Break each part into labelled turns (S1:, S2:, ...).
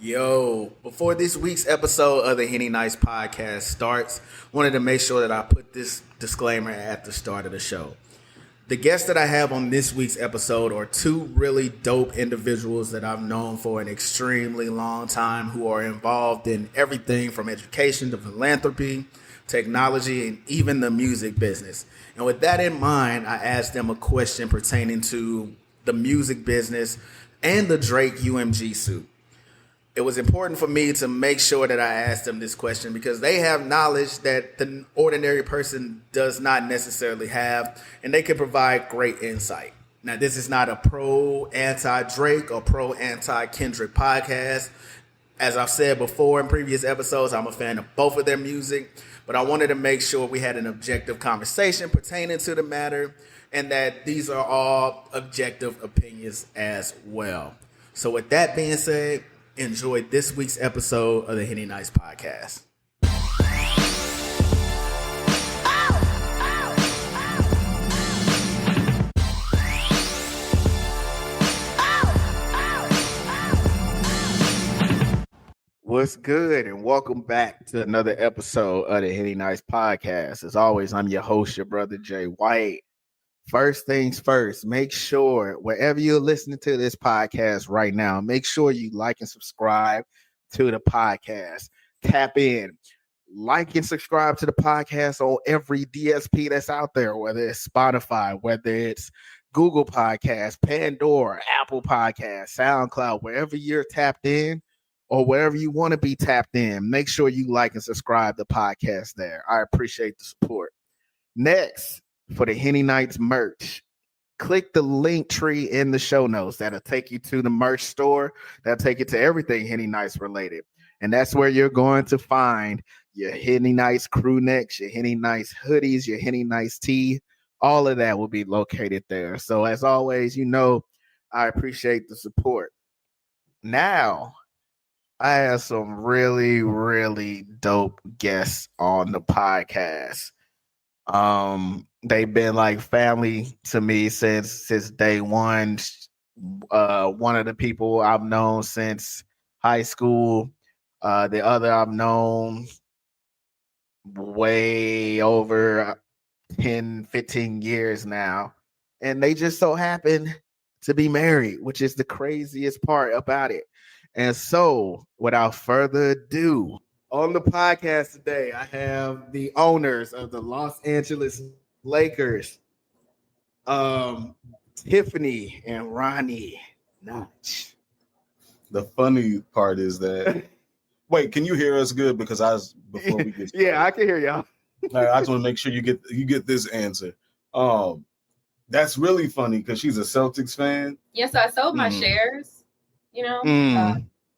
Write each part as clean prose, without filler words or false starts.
S1: Yo, before this week's episode of the Henny Nice podcast starts, wanted to make sure that I put this disclaimer at the start of the show. The guests that I have on this week's episode are two really dope individuals that I've known for an extremely long time who are involved in everything from education to philanthropy, technology, and even the music business. And with that in mind, I asked them a question pertaining to the music business and the Drake UMG suit. It was important for me to make sure that I asked them this question because they have knowledge that the ordinary person does not necessarily have, and they can provide great insight. Now, this is not a pro anti-Drake or pro anti-Kendrick podcast. As I've said before in previous episodes, I'm a fan of both of their music, but I wanted to make sure we had an objective conversation pertaining to the matter and that these are all objective opinions as well. So with that being said, enjoy this week's episode of the Henny Nice podcast. What's good, and welcome back to another episode of the Henny Nice podcast. As always, I'm your host, your brother Jay White. First things first, make sure wherever you're listening to this podcast right now, make sure you like and subscribe to the podcast. Tap in, like and subscribe to the podcast on every DSP that's out there, whether it's Spotify, whether it's Google Podcasts, Pandora, Apple Podcasts, SoundCloud, wherever you're tapped in or wherever you want to be tapped in. Make sure you like and subscribe to the podcast there. I appreciate the support. Next, for the Henny Nights merch, click the link tree in the show notes. That'll take you to the merch store. That'll take you to everything Henny Nights related. And that's where you're going to find your Henny Nights crew necks, your Henny Nights hoodies, your Henny Nights tee. All of that will be located there. So as always, you know, I appreciate the support. Now, I have some really, really dope guests on the podcast. They've been like family to me since day one. One of the people I've known since high school. The other I've known way over 10, 15 years now. And they just so happen to be married, which is the craziest part about it. And so, without further ado, on the podcast today, I have the owners of the Los Angeles Lakers, Tiffany and Ronnie. Notch.
S2: The funny part is that. Wait, can you hear us good? Because before we get started,
S1: yeah, I can hear y'all.
S2: I just want to make sure you get this answer. That's really funny because she's a Celtics fan.
S3: Yes, I sold my shares. You know,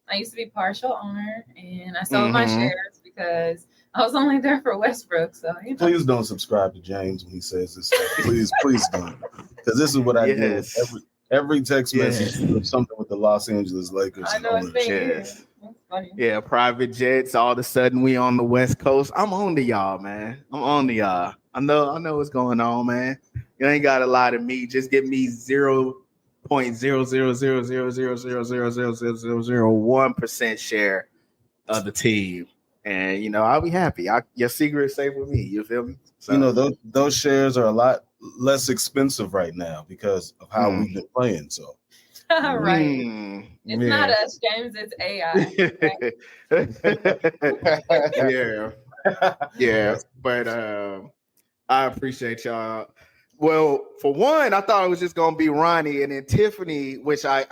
S3: I used to be partial owner, and I sold my shares because I was only there for Westbrook. So, you know.
S2: Please don't subscribe to James when he says this stuff. Please don't, because this is what I do. Every text message with something with the Los Angeles Lakers.
S3: I know it's funny.
S1: Yeah, private jets. All of a sudden, we on the West Coast. I'm on to y'all, man. I'm on to y'all. I know what's going on, man. You ain't got a lot of me. Just give me 0.00000000001% share of the team, and you know I'll be happy. Your secret is safe with me. You feel me? So,
S2: you know those shares are a lot less expensive right now because of how we've been playing. So,
S3: right, it's not us, James. It's AI.
S1: yeah. But I appreciate y'all. Well, for one, I thought it was just gonna be Ronnie and then Tiffany, which I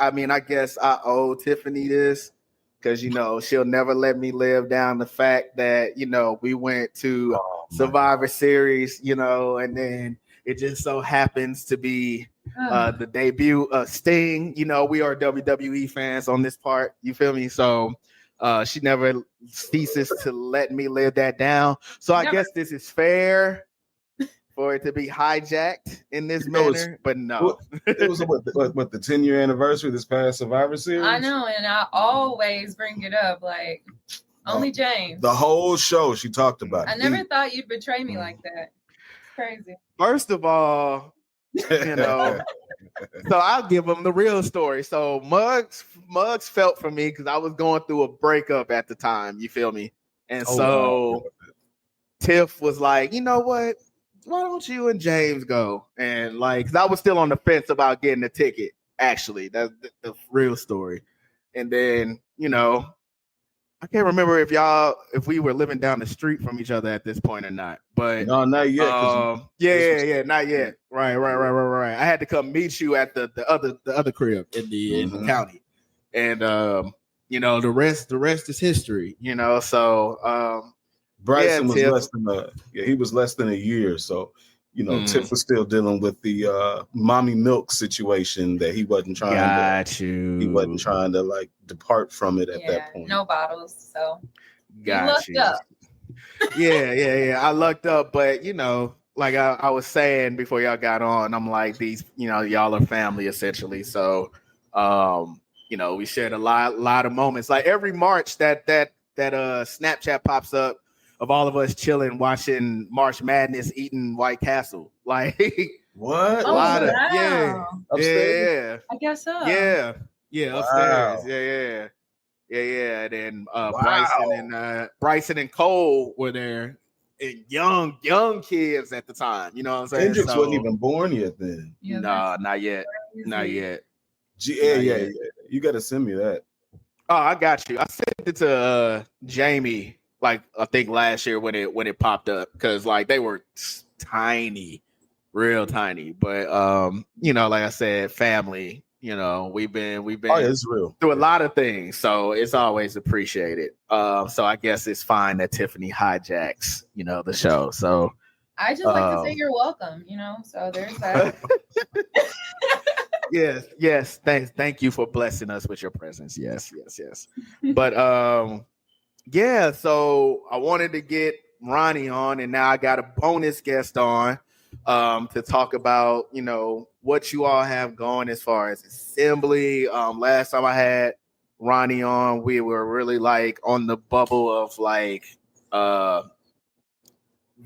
S1: guess I owe Tiffany this because you know she'll never let me live down the fact that you know we went to Survivor Series, you know, and then it just so happens to be the debut of Sting. You know, we are WWE fans on this part. You feel me? So she never ceases to let me live that down. So I guess this is fair for it to be hijacked in this manner, but no.
S2: It was what the 10-year anniversary this past Survivor Series?
S3: I know, and I always bring it up, like, only James.
S2: The whole show, she talked about it.
S3: I never thought you'd betray me like that. It's crazy.
S1: First of all, you know, So I'll give them the real story. So Muggs felt for me because I was going through a breakup at the time. You feel me? And so Tiff was like, you know what? Why don't you and James go? And like, 'cause I was still on the fence about getting a ticket. Actually, that's the real story. And then, I can't remember if we were living down the street from each other at this point or not. But
S2: no, not yet.
S1: Yeah, not yet. Right. I had to come meet you at the other crib in the county, and the rest is history. So
S2: Bryson was he was less than a year, so Tiff was still dealing with the mommy milk situation that he wasn't trying he wasn't trying to like depart from it at that point.
S3: No bottles, so
S1: got you. Up. Yeah. I lucked up, but like I was saying before y'all got on, I'm like these, y'all are family essentially. So, we shared a lot of moments. Like every March that Snapchat pops up of all of us chilling, watching March Madness, eating White Castle. Like
S2: what?
S1: A lot of
S2: upstairs?
S3: I guess so.
S1: Yeah, upstairs. Yeah. And then Bryson and Cole were there, and young kids at the time. You know what I'm saying?
S2: Hendrix wasn't even born yet then.
S1: Yeah, nah, not yet. Not yet.
S2: Yeah. You got to send me that.
S1: Oh, I got you. I sent it to Jamie. Like I think last year when it popped up, because like they were tiny, real tiny. But like I said, family. We've been
S2: it's real.
S1: through a lot of things, so it's always appreciated. So I guess it's fine that Tiffany hijacks the show. So
S3: I just like to say you're welcome. So there's that.
S1: Yes. Thank you for blessing us with your presence. Yes. But yeah, so I wanted to get Ronnie on, and now I got a bonus guest on to talk about, what you all have going as far as assembly. Last time I had Ronnie on, we were really like on the bubble of like not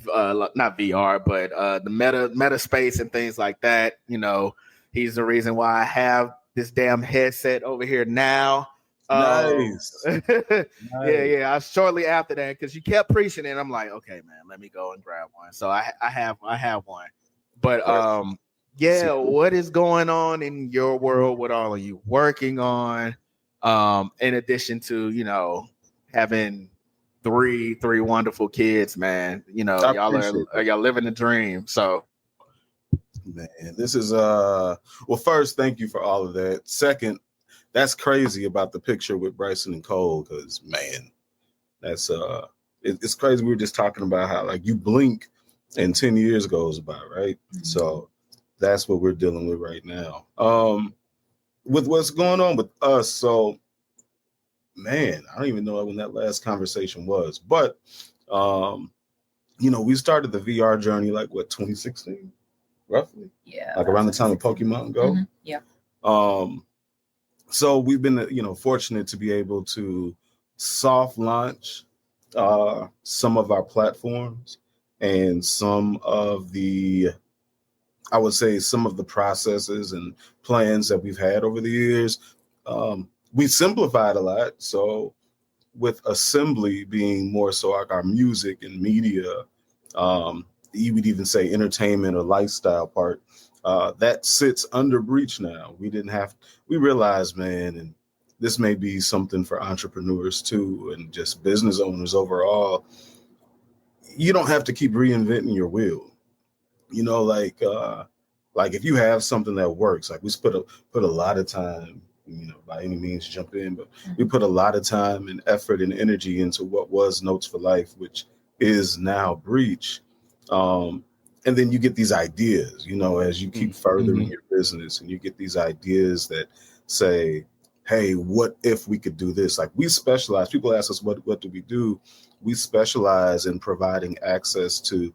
S1: VR, but the meta space and things like that. He's the reason why I have this damn headset over here now.
S2: Nice.
S1: Yeah. Shortly after that, because you kept preaching it, I'm like, okay, man, let me go and grab one. So I have one. But what is going on in your world? What all are you working on? In addition to having three wonderful kids, man. Y'all living the dream. So.
S2: Man, this is first, thank you for all of that. Second, that's crazy about the picture with Bryson and Cole, because man, that's it's crazy. We were just talking about how like you blink and 10 years goes by, right? Mm-hmm. So that's what we're dealing with right now. With what's going on with us. So man, I don't even know when that last conversation was, but we started the VR journey like 2016, roughly.
S3: Yeah.
S2: Like around the time of Pokemon Go.
S3: Mm-hmm. Yeah.
S2: So we've been, fortunate to be able to soft launch some of our platforms and some of the processes and plans that we've had over the years. We simplified a lot. So with assembly being more so like our music and media, you would even say entertainment or lifestyle part, that sits under Breach now. We realized, man, and this may be something for entrepreneurs too, and just business owners overall. You don't have to keep reinventing your wheel. Like if you have something that works, like we put a lot of time, by any means jump in, but we put a lot of time and effort and energy into what was Notes for Life, which is now Breach. And then you get these ideas, as you keep furthering your business, and you get these ideas that say, hey, what if we could do this? Like we specialize. People ask us, what do we do? We specialize in providing access to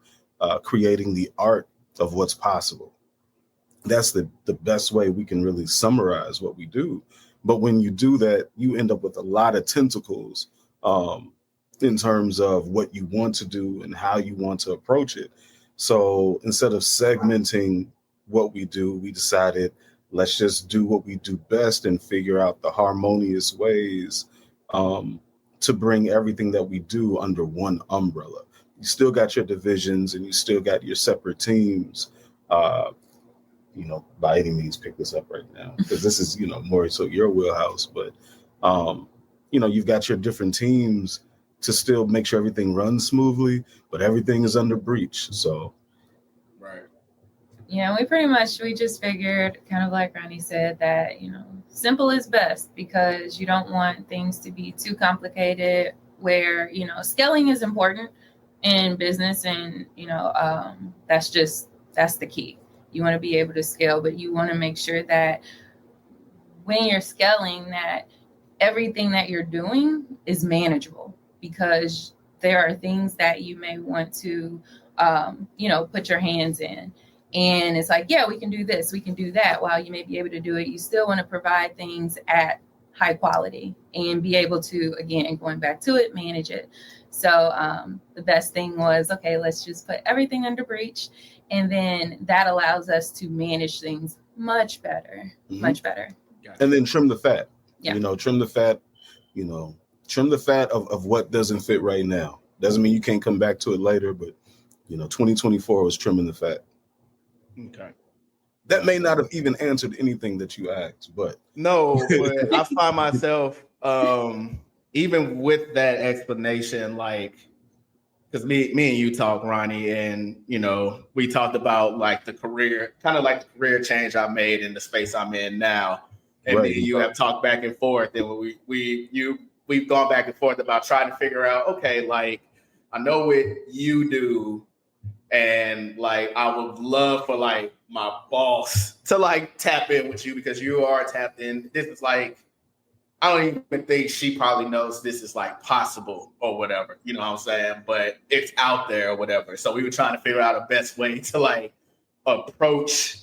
S2: creating the art of what's possible. That's the best way we can really summarize what we do. But when you do that, you end up with a lot of tentacles in terms of what you want to do and how you want to approach it. So instead of segmenting what we do, we decided, Let's just do what we do best and figure out the harmonious ways to bring everything that we do under one umbrella. You still got your divisions and you still got your separate teams. By any means, pick this up right now because this is, more so your wheelhouse. But, you've got your different teams to still make sure everything runs smoothly, but everything is under breach. So,
S1: right.
S3: Yeah, we just figured, kind of like Ronnie said, that, simple is best because you don't want things to be too complicated where, scaling is important in business and, that's the key. You want to be able to scale, but you want to make sure that when you're scaling that everything that you're doing is manageable because there are things that you may want to, put your hands in. And it's like, yeah, we can do this, we can do that. While you may be able to do it, you still want to provide things at high quality and be able to, again, going back to it, manage it. So the best thing was, okay, let's just put everything under breach. And then that allows us to manage things much better, much better.
S2: And then trim the fat,
S3: yeah.
S2: Trim the fat, trim the fat of what doesn't fit right now. Doesn't mean you can't come back to it later, but, 2024 was trimming the fat.
S1: Okay.
S2: That may not have even answered anything that you asked, but.
S1: No, but I find myself, even with that explanation, like, because me and you talk, Ronnie, and, we talked about like the career change I made in the space I'm in now. And
S2: right.
S1: Me and you have talked back and forth, and we've gone back and forth about trying to figure out, okay, like, I know what you do, and like I would love for like my boss to like tap in with you because you are tapped in. This is like, I don't even think she probably knows this is like possible or whatever, you know what I'm saying? But it's out there or whatever. So we were trying to figure out a best way to like approach,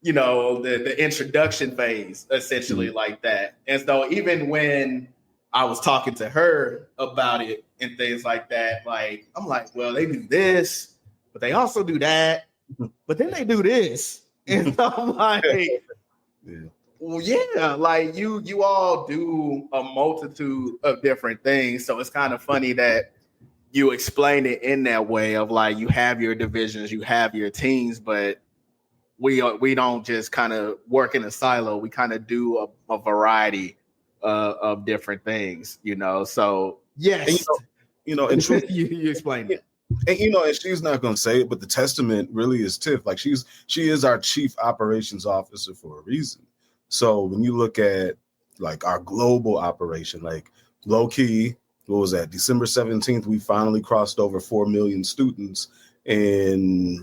S1: the introduction phase essentially like that. And so even when I was talking to her about it and things like that, like, I'm like, well, they do this, but they also do that, but then they do this. And I'm like, well, yeah, like you all do a multitude of different things. So it's kind of funny that you explain it in that way of like, you have your divisions, you have your teams, but we don't just kind of work in a silo. We kind of do a variety of different things, So yes,
S2: and truth,
S1: you explained it.
S2: And and she's not going to say it, but the testament really is Tiff. Like she is our chief operations officer for a reason. So when you look at like our global operation, like low key, what was that? December 17th, we finally crossed over 4 million students in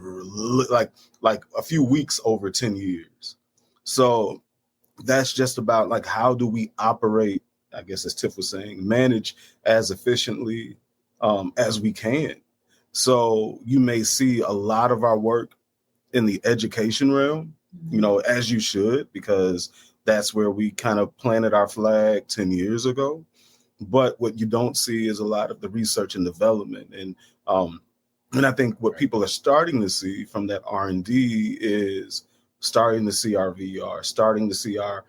S2: like a few weeks over 10 years. So that's just about like, how do we operate, I guess, as Tiff was saying, manage as efficiently as we can. So you may see a lot of our work in the education realm, as you should, because that's where we kind of planted our flag 10 years ago. But what you don't see is a lot of the research and development. And I think what people are starting to see from that R&D is starting to see our VR, starting to see our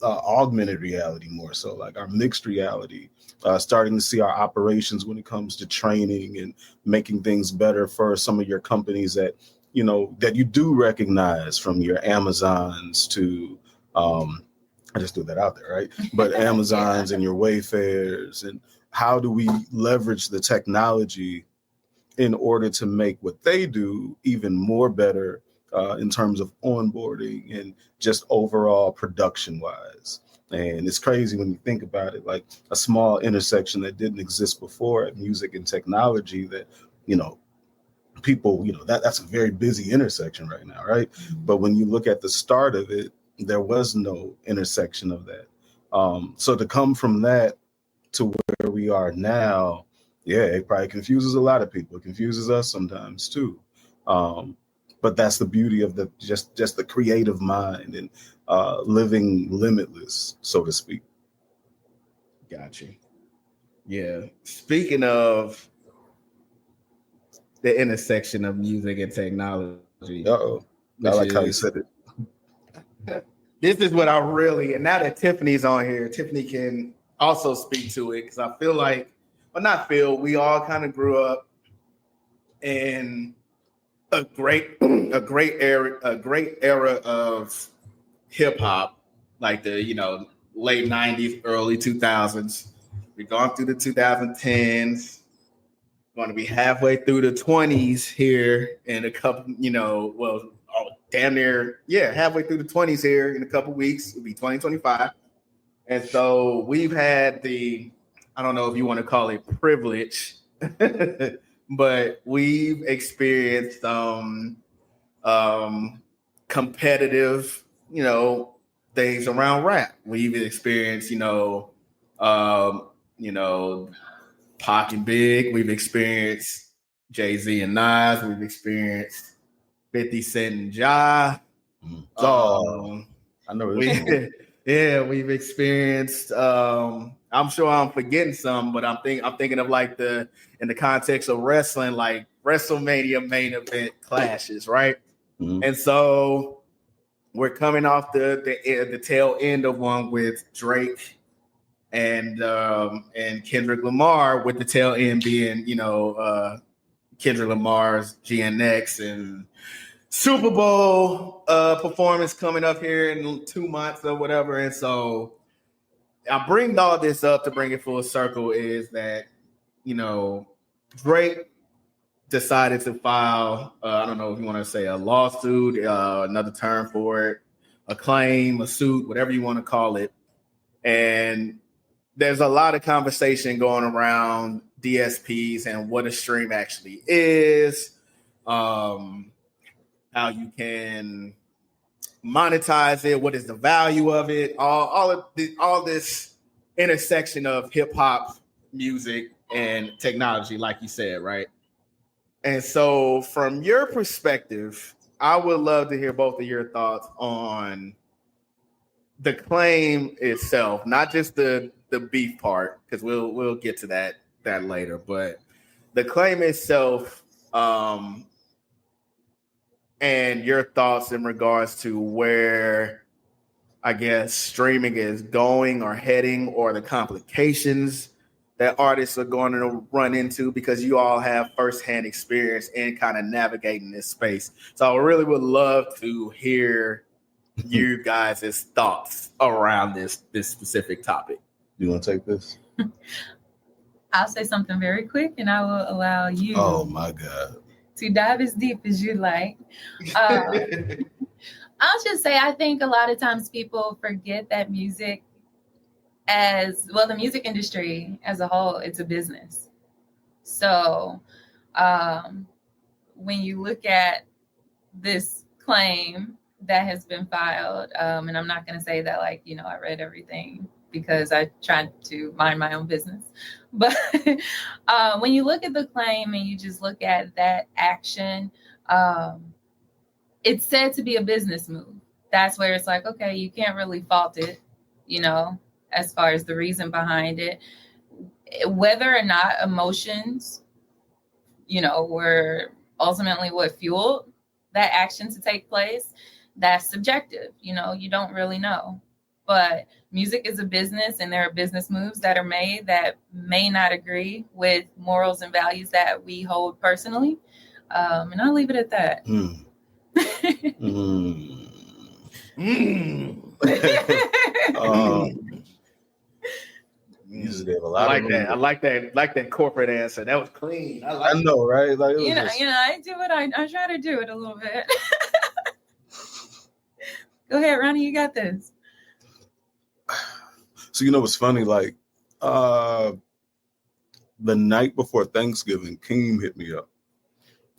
S2: augmented reality more so, like our mixed reality, starting to see our operations when it comes to training and making things better for some of your companies that, that you do recognize, from your Amazons to, I just threw that out there, right? But Amazons and your Wayfairs, and how do we leverage the technology in order to make what they do even more better in terms of onboarding and just overall production wise. And it's crazy when you think about it, like a small intersection that didn't exist before at music and technology that, people, that's a very busy intersection right now, right? But when you look at the start of it, there was no intersection of that. So to come from that to where we are now, yeah, it probably confuses a lot of people. It confuses us sometimes too. But that's the beauty of the just the creative mind and living limitless, so to speak.
S1: Gotcha. Yeah. Speaking of the intersection of music and technology.
S2: I like how you said it.
S1: this is what I really, and now that Tiffany's on here, Tiffany can also speak to it because I feel like, well, not feel, we all kind of grew up in a great era of hip hop, like the late 90s, early 2000s. We've gone through the 2010s. Going to be halfway through the 20s here in a couple, damn near, halfway through the 20s here in a couple weeks. It'll be 2025. And so we've had I don't know if you want to call it privilege, but we've experienced competitive, things around rap. We've experienced, Pac and Big. We've experienced Jay-Z and Nas. We've experienced 50 Cent and Ja.
S2: I know this.
S1: We've experienced. I'm sure I'm forgetting some, but I'm thinking of like in the context of wrestling, like WrestleMania main event clashes, right?
S2: Mm-hmm.
S1: And so we're coming off the tail end of one with Drake and Kendrick Lamar, with the tail end being Kendrick Lamar's GNX and Super Bowl performance coming up here in 2 months or whatever. And so I bring all this up to bring it full circle is that, Drake decided to file, I don't know if you want to say a lawsuit, another term for it, a claim, a suit, whatever you want to call it. And there's a lot of conversation going around DSPs and what a stream actually is, how you can monetize it, what is the value of it, all this intersection of hip hop, music, and technology, like you said, right? And so, from your perspective, I would love to hear both of your thoughts on the claim itself, not just the beef part, because we'll get to that later, but the claim itself, and your thoughts in regards to where I guess streaming is going or heading, or the complications that artists are going to run into, because you all have firsthand experience in kind of navigating this space. So I really would love to hear you guys' thoughts around this specific topic.
S2: You want to take this?
S3: I'll say something very quick, and I will allow you.
S2: Oh my God.
S3: To dive as deep as you like. I'll just say I think a lot of times people forget that music, the music industry as a whole, it's a business. So when you look at this claim that has been filed, and I'm not going to say that I read everything because I tried to mind my own business. But when you look at the claim and you just look at that action, it's said to be a business move. That's where it's like, okay, you can't really fault it, as far as the reason behind it. Whether or not emotions, were ultimately what fueled that action to take place, that's subjective. You don't really know. But music is a business, and there are business moves that are made that may not agree with morals and values that we hold personally. And I'll leave it at that.
S2: You just gave a lot.
S1: I like that corporate answer. That was clean.
S2: I know, right? Like
S3: I do what I try to do it a little bit. Go ahead, Ronnie. You got this.
S2: So what's funny? Like the night before Thanksgiving, Keem hit me up,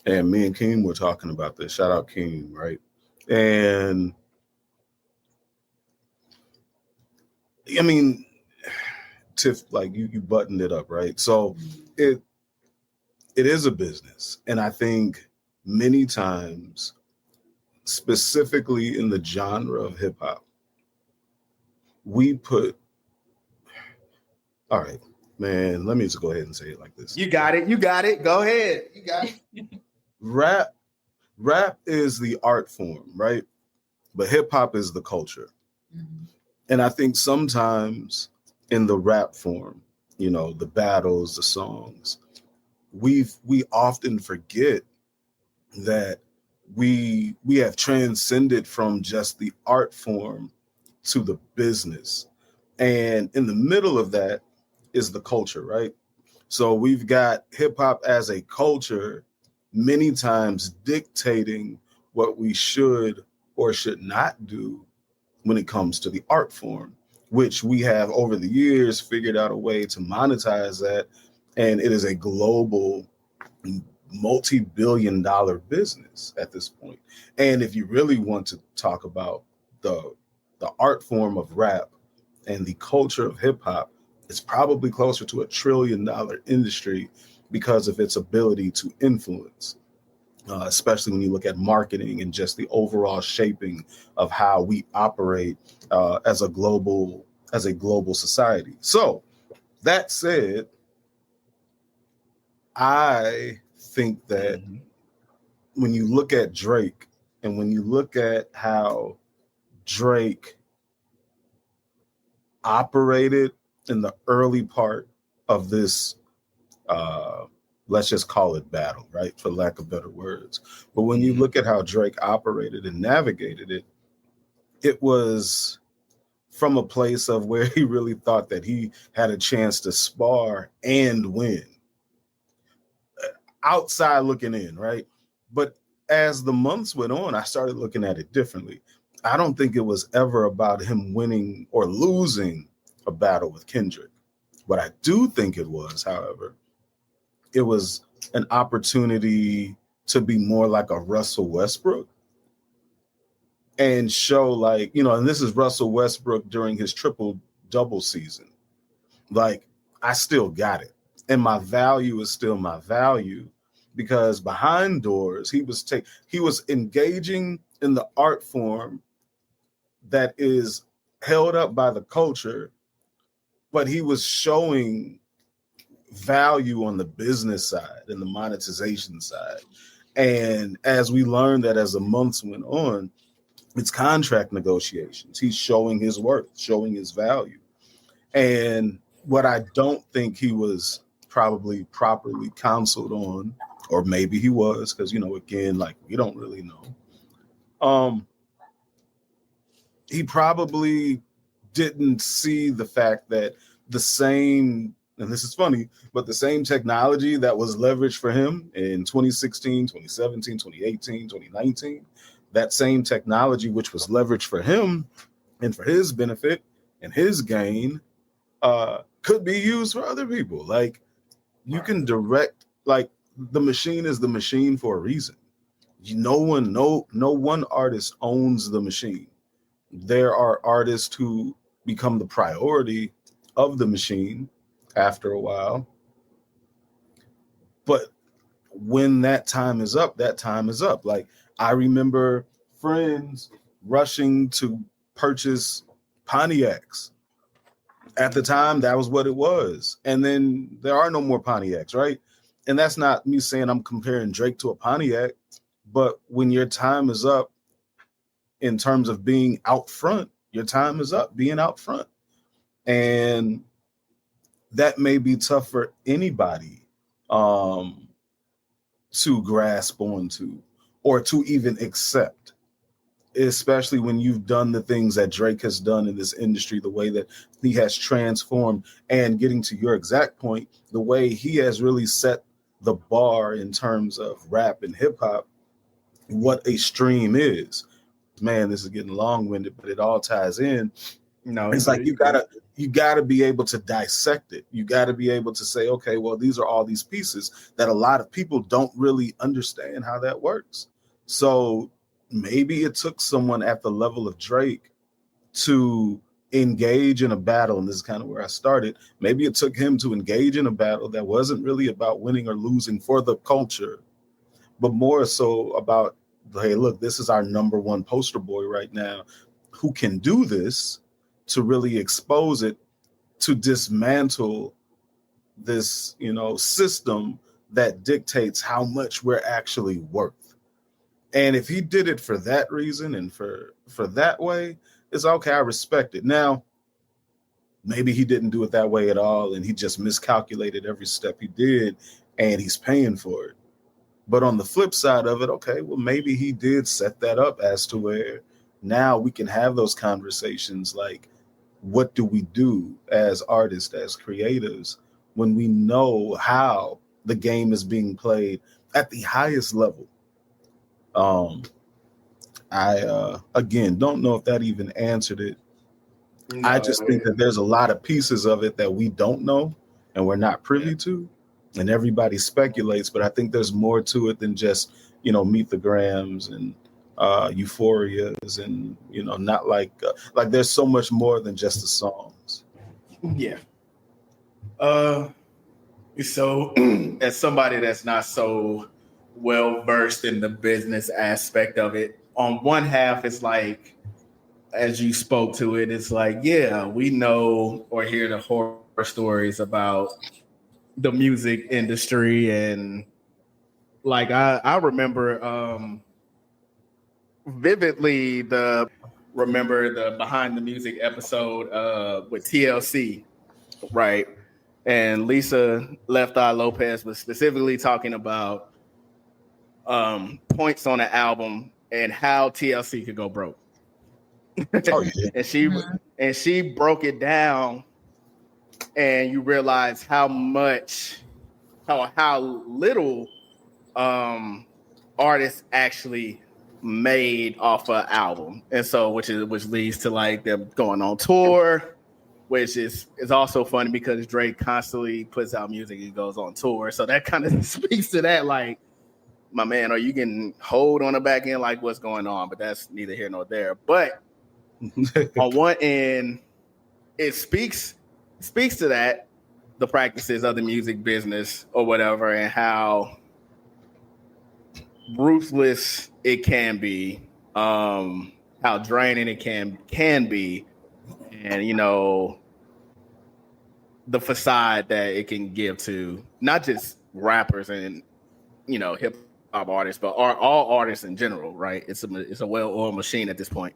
S2: and me and Keem were talking about this. Shout out Keem, right? And I mean, Tiff, like you buttoned it up, right? So it is a business, and I think many times, specifically in the genre of hip hop, we put. All right, man, let me just go ahead and say it like this.
S1: You got it. Go ahead. You got it.
S2: Rap is the art form, right? But hip hop is the culture.
S3: Mhm.
S2: And I think sometimes in the rap form, the battles, the songs, we often forget that we have transcended from just the art form to the business. And in the middle of that is the culture, right? So we've got hip hop as a culture many times dictating what we should or should not do when it comes to the art form, which we have over the years figured out a way to monetize that. And it is a global multi-billion-dollar business at this point. And if you really want to talk about the art form of rap and the culture of hip hop, it's probably closer to $1 trillion industry because of its ability to influence, especially when you look at marketing and just the overall shaping of how we operate as a global society. So that said, I think that when you look at Drake and when you look at how Drake operated in the early part of this, let's just call it battle, right? For lack of better words. But when you look at how Drake operated and navigated it, it was from a place of where he really thought that he had a chance to spar and win. Outside looking in, right? But as the months went on, I started looking at it differently. I don't think it was ever about him winning or losing a battle with Kendrick. What I do think it was, however, it was an opportunity to be more like a Russell Westbrook and show and this is Russell Westbrook during his triple-double season. Like, I still got it. And my value is still my value because behind doors, he was engaging in the art form that is held up by the culture, but he was showing value on the business side and the monetization side. And as we learned that as the months went on, it's contract negotiations. He's showing his worth, showing his value. And what I don't think he was probably properly counseled on, or maybe he was, because, again, we don't really know. He probably didn't see the fact that the same, and this is funny, but the same technology that was leveraged for him in 2016, 2017, 2018, 2019, that same technology which was leveraged for him and for his benefit and his gain could be used for other people. Like, you can direct, the machine is the machine for a reason. No one artist owns the machine. There are artists who become the priority of the machine after a while. But when that time is up, that time is up. Like, I remember friends rushing to purchase Pontiacs. At the time, that was what it was. And then there are no more Pontiacs, right? And that's not me saying I'm comparing Drake to a Pontiac, but when your time is up in terms of being out front, your time is up being out front. And that may be tough for anybody to grasp onto or to even accept, especially when you've done the things that Drake has done in this industry, the way that he has transformed, and getting to your exact point, the way he has really set the bar in terms of rap and hip hop, what a stream is. Man, this is getting long-winded, but it all ties in.
S1: No,
S2: it's like you gotta be able to dissect it. You gotta be able to say, okay, well, these are all these pieces that a lot of people don't really understand how that works. So maybe it took someone at the level of Drake to engage in a battle, and this is kind of where I started. Maybe it took him to engage in a battle that wasn't really about winning or losing for the culture, but more so about, hey, look, this is our number one poster boy right now who can do this, to really expose it, to dismantle this, system that dictates how much we're actually worth. And if he did it for that reason and for that way, it's okay. I respect it. Now, maybe he didn't do it that way at all, and he just miscalculated every step he did, and he's paying for it. But on the flip side of it, okay, well, maybe he did set that up as to where now we can have those conversations like, what do we do as artists, as creatives, when we know how the game is being played at the highest level? I again don't know if that even answered it.
S1: No,
S2: I just think that there's a lot of pieces of it that we don't know and we're not privy to, and everybody speculates. But I think there's more to it than just, Meet the Grams and Euphorias, and not like there's so much more than just the songs.
S1: Yeah. So as somebody that's not so well versed in the business aspect of it, on one half, it's like, as you spoke to it, it's like, yeah, we know or hear the horror stories about the music industry. And like, I remember vividly remember the Behind the Music episode with TLC, right? And Lisa Left Eye Lopez was specifically talking about points on the album and how TLC could go broke.
S2: Oh, yeah.
S1: and she broke it down, and you realize how little artists actually made off an album. And so which leads to like them going on tour, which is also funny because Drake constantly puts out music and goes on tour. So that kind of speaks to that, like, my man, are you getting hold on the back end? Like, what's going on? But that's neither here nor there. But on one end, it speaks to that, the practices of the music business or whatever, and how ruthless it can be, how draining it can be, and the facade that it can give to not just rappers and hip hop artists, but all artists in general, right? It's a well-oiled machine at this point.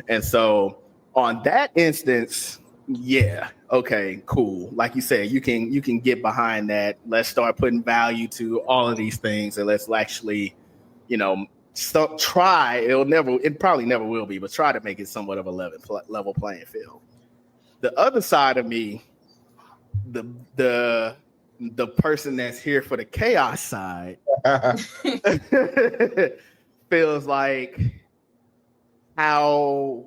S1: And so on that instance, yeah, okay, cool. Like you said, you can get behind that. Let's start putting value to all of these things, and let's actually, try. It probably never will be, but try to make it somewhat of a level playing field. The other side of me, the person that's here for the chaos side, feels like how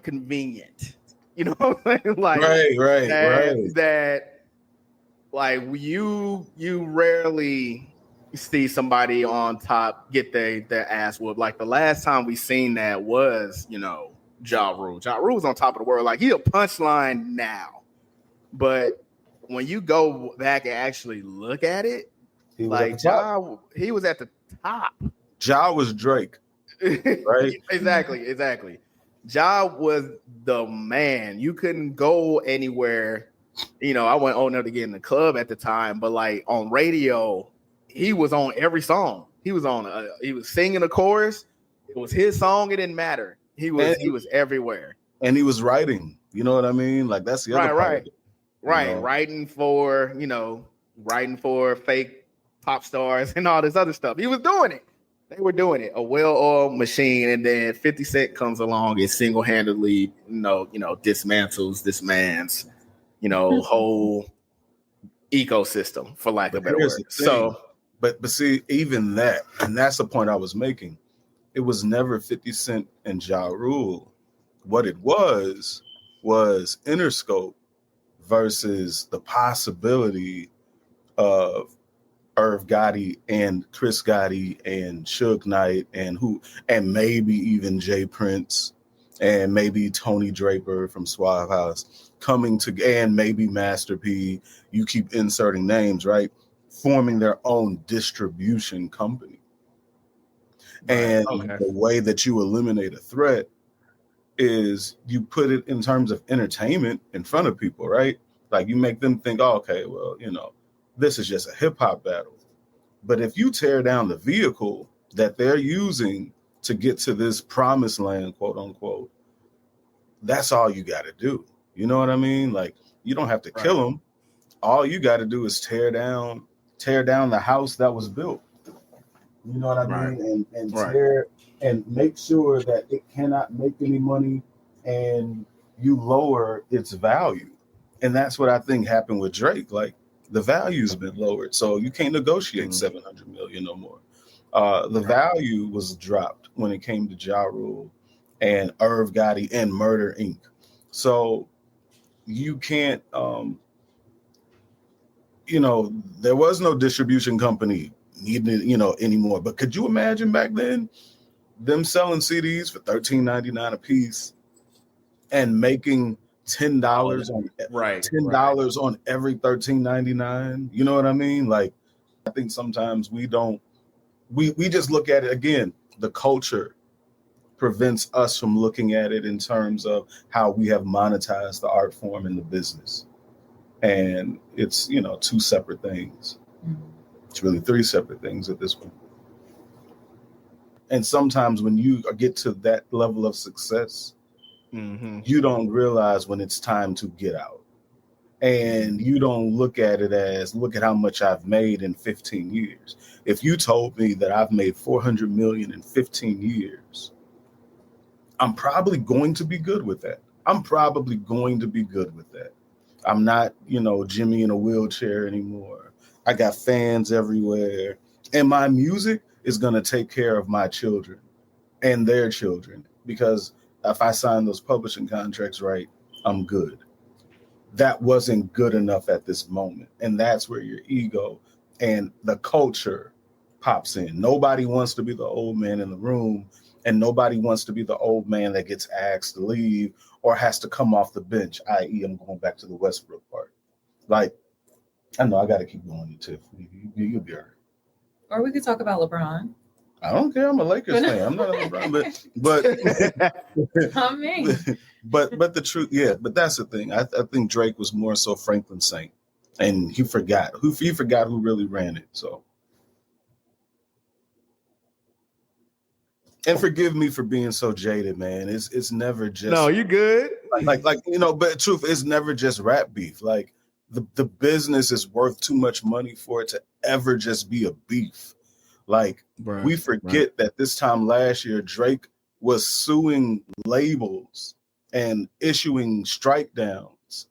S1: convenient, like
S2: right.
S1: that like you rarely see somebody on top get their ass whooped. Like the last time we seen that was Ja Rule. Ja Rule's on top of the world. Like, he a punchline now, but when you go back and actually look at it, he was at the top.
S2: Ja was Drake, right?
S1: Exactly. Ja was the man. You couldn't go anywhere. I wasn't old enough to get in the club at the time, but like on radio, he was on every song. He was on. He was singing the chorus. It was his song. It didn't matter. He was everywhere,
S2: and he was writing. You know what I mean? Like, that's the other part of it.
S1: Right, writing for fake pop stars and all this other stuff. He was doing it. They were doing it. A well-oiled machine, and then 50 Cent comes along and single-handedly, dismantles this man's, whole ecosystem, for lack of a better word. So,
S2: but see, even that, and that's the point I was making. It was never 50 Cent and Ja Rule. What it was Interscope versus the possibility of Irv Gotti and Chris Gotti and Suge Knight and maybe even Jay Prince and maybe Tony Draper from Suave House coming to, and maybe Master P. You keep inserting names, right? Forming their own distribution company. And the way that you eliminate a threat is you put it in terms of entertainment in front of people, right? Like, you make them think, oh, okay, well, this is just a hip hop battle. But if you tear down the vehicle that they're using to get to this promised land, quote unquote, that's all you got to do. You know what I mean? Like, you don't have to kill them. All you got to do is tear down the house that was built. You know what I mean? And tear and make sure that it cannot make any money, and you lower its value. And that's what I think happened with Drake. Like, the value's been lowered, so you can't negotiate $700 million no more. The value was dropped when it came to Ja Rule and Irv Gotti and Murder Inc. So you can't, there was no distribution company needed, anymore. But could you imagine back then them selling CDs for $13.99 a piece and making $10 on $10 on every $13.99? You know what I mean? Like, I think sometimes we just look at it again. The culture prevents us from looking at it in terms of how we have monetized the art form and the business. And it's, two separate things. It's really three separate things at this point. And sometimes when you get to that level of success, you don't realize when it's time to get out. And you don't look at it as, look at how much I've made in 15 years. If you told me that I've made $400 million in 15 years, I'm probably going to be good with that. I'm not, Jimmy in a wheelchair anymore. I got fans everywhere. And my music is going to take care of my children and their children, because if I sign those publishing contracts right, I'm good. That wasn't good enough at this moment. And that's where your ego and the culture pops in. Nobody wants to be the old man in the room, and nobody wants to be the old man that gets asked to leave or has to come off the bench, i.e. I'm going back to the Westbrook part. Like, I know I got to keep going, Tiff. You'll be all right.
S3: Or we could talk about LeBron.
S2: I don't care. I'm a Lakers fan. I'm not a LeBron, but
S3: I mean,
S2: but the truth, but that's the thing. I think Drake was more so Franklin Saint, and he forgot who really ran it. So, and forgive me for being so jaded, man. It's never just,
S1: no, you good.
S2: Like but truth, it's never just rap beef. Like, the business is worth too much money for it to ever just be a beef. Like, we forget that this time last year, Drake was suing labels and issuing strike downs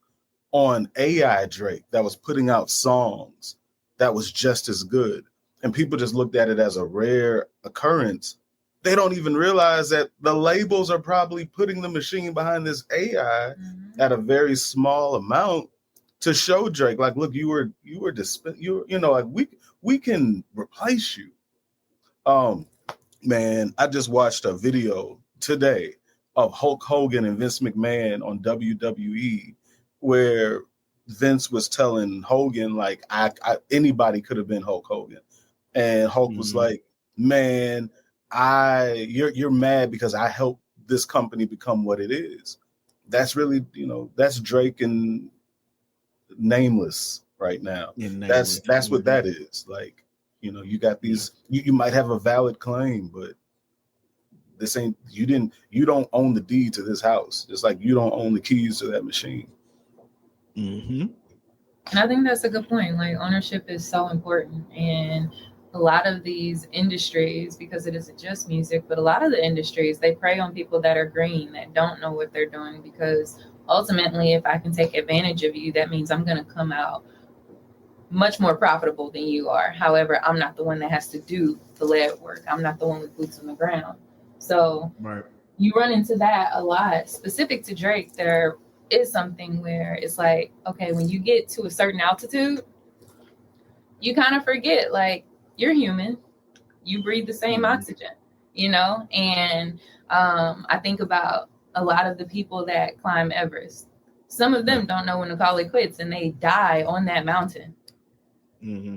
S2: on AI Drake that was putting out songs that was just as good. And people just looked at it as a rare occurrence. They don't even realize that the labels are probably putting the machine behind this AI at a very small amount to show Drake, like, look, like, we can replace you. Man, I just watched a video today of Hulk Hogan and Vince McMahon on WWE, where Vince was telling Hogan, like, anybody could have been Hulk Hogan. And Hulk was like, man, you're mad because I helped this company become what it is. That's really, that's Drake and Nameless right now. That's what that is. Like, you got these, you might have a valid claim, but this ain't, you don't own the deed to this house. Just like you don't own the keys to that machine.
S3: And I think that's a good point. Like, ownership is so important. And a lot of these industries, because it isn't just music, but a lot of the industries, they prey on people that are green, that don't know what they're doing, because ultimately, if I can take advantage of you, that means I'm going to come out much more profitable than you are. However, I'm not the one that has to do the lead work. I'm not the one with boots on the ground. So you run into that a lot. Specific to Drake, there is something where it's like, okay, when you get to a certain altitude, you kind of forget, like, you're human. You breathe the same oxygen, And I think about a lot of the people that climb Everest. Some of them don't know when to call it quits, and they die on that mountain.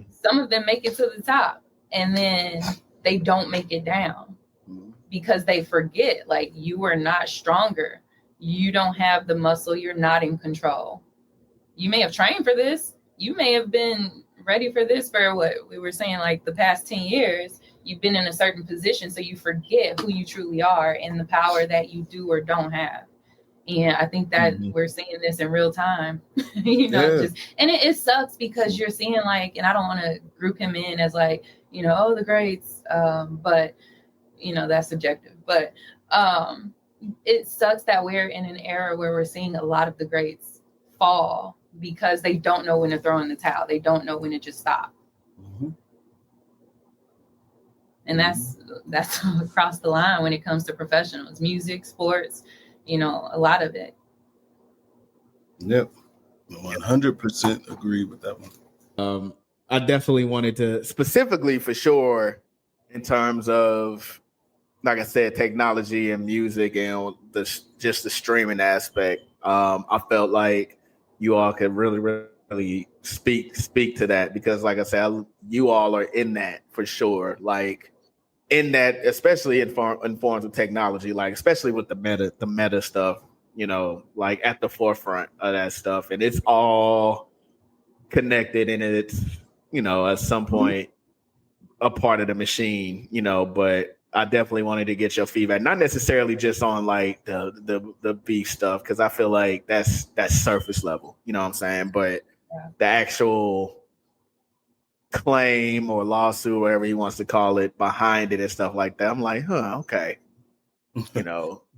S3: Some of them make it to the top, and then they don't make it down because they forget, like, you are not stronger. You don't have the muscle. You're not in control. You may have trained for this. You may have been ready for this for what we were saying, like, the past 10 years. You've been in a certain position, so you forget who you truly are and the power that you do or don't have. And I think that we're seeing this in real time, and it sucks because you're seeing like, and I don't want to group him in as like, the greats, but that's subjective, but it sucks that we're in an era where we're seeing a lot of the greats fall because they don't know when to throw in the towel. They don't know when to just stop.
S2: Mm-hmm.
S3: And that's across the line when it comes to professionals, music, sports, a lot of it.
S2: Yep. 100% agree with that one.
S1: I definitely wanted to specifically for sure in terms of, like I said, technology and music and just the streaming aspect. I felt like you all could really speak to that because, like I said, you all are in that for sure. Like in that, especially in forms of technology, like especially with the meta stuff, like at the forefront of that stuff, and it's all connected and it's at some point a part of the machine, but I definitely wanted to get your feedback, not necessarily just on like the beef stuff, because I feel like that's surface level, you know what I'm saying? But the actual claim or lawsuit, whatever he wants to call it, behind it and stuff like that, I'm like, okay.